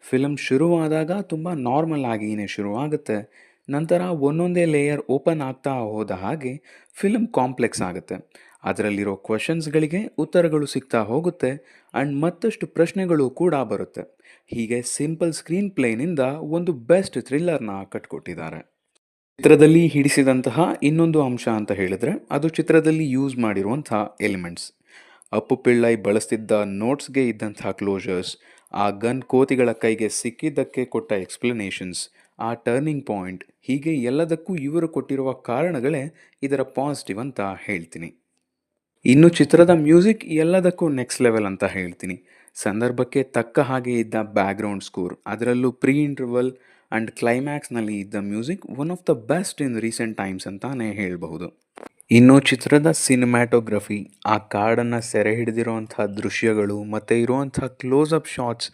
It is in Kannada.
ಫಿಲಮ್ ಶುರುವಾದಾಗ ತುಂಬ ನಾರ್ಮಲ್ ಆಗಿಯೇ ಶುರುವಾಗುತ್ತೆ. ನಂತರ ಒಂದೊಂದೇ ಲೇಯರ್ ಓಪನ್ ಆಗ್ತಾ ಹೋದ ಹಾಗೆ ಫಿಲಮ್ ಕಾಂಪ್ಲೆಕ್ಸ್ ಆಗುತ್ತೆ. ಅದರಲ್ಲಿರೋ ಕ್ವೆಶನ್ಸ್ಗಳಿಗೆ ಉತ್ತರಗಳು ಸಿಗ್ತಾ ಹೋಗುತ್ತೆ ಆ್ಯಂಡ್ ಮತ್ತಷ್ಟು ಪ್ರಶ್ನೆಗಳು ಕೂಡ ಬರುತ್ತೆ. ಹೀಗೆ ಸಿಂಪಲ್ ಸ್ಕ್ರೀನ್ ಪ್ಲೇನಿಂದ ಒಂದು ಬೆಸ್ಟ್ ಥ್ರಿಲ್ಲರ್ನ ಕಟ್ಕೊಟ್ಟಿದ್ದಾರೆ. ಚಿತ್ರದಲ್ಲಿ ಹಿಡಿಸಿದಂತಹ ಇನ್ನೊಂದು ಅಂಶ ಅಂತ ಹೇಳಿದ್ರೆ ಅದು ಚಿತ್ರದಲ್ಲಿ ಯೂಸ್ ಮಾಡಿರುವಂತಹ ಎಲಿಮೆಂಟ್ಸ್. ಅಪ್ಪು ಪಿಳ್ಳೈ ಬಳಸ್ತಿದ್ದ ನೋಟ್ಸ್ಗೆ ಇದ್ದಂತಹ ಕ್ಲೋಜರ್ಸ್, ಆ ಗನ್ ಕೋತಿಗಳ ಕೈಗೆ ಸಿಕ್ಕಿದ್ದಕ್ಕೆ ಕೊಟ್ಟ ಎಕ್ಸ್ಪ್ಲನೇಷನ್ಸ್, ಆ ಟರ್ನಿಂಗ್ ಪಾಯಿಂಟ್, ಹೀಗೆ ಎಲ್ಲದಕ್ಕೂ ಇವರು ಕೊಟ್ಟಿರುವ ಕಾರಣಗಳೇ ಇದರ ಪಾಸಿಟಿವ್ ಅಂತ ಹೇಳ್ತೀನಿ. ಇನ್ನು ಚಿತ್ರದ ಮ್ಯೂಸಿಕ್ ಎಲ್ಲದಕ್ಕೂ ನೆಕ್ಸ್ಟ್ ಲೆವೆಲ್ ಅಂತ ಹೇಳ್ತೀನಿ. ಸಂದರ್ಭಕ್ಕೆ ತಕ್ಕ ಹಾಗೆ ಇದ್ದ ಬ್ಯಾಕ್ಗ್ರೌಂಡ್ ಸ್ಕೋರ್, ಅದರಲ್ಲೂ ಪ್ರೀ ಇಂಟರ್ವಲ್ ಆ್ಯಂಡ್ ಕ್ಲೈಮ್ಯಾಕ್ಸ್ನಲ್ಲಿ ಇದ್ದ music one of the best in recent times ಅಂತಾನೆ ಹೇಳಬಹುದು. ಇನ್ನು ಚಿತ್ರದ ಸಿನಿಮ್ಯಾಟೋಗ್ರಫಿ, ಆ ಕಾಡನ್ನು ಸೆರೆ ಹಿಡಿದಿರುವಂಥ ದೃಶ್ಯಗಳು ಮತ್ತು ಇರುವಂಥ ಕ್ಲೋಸ್ ಅಪ್ ಶಾಟ್ಸ್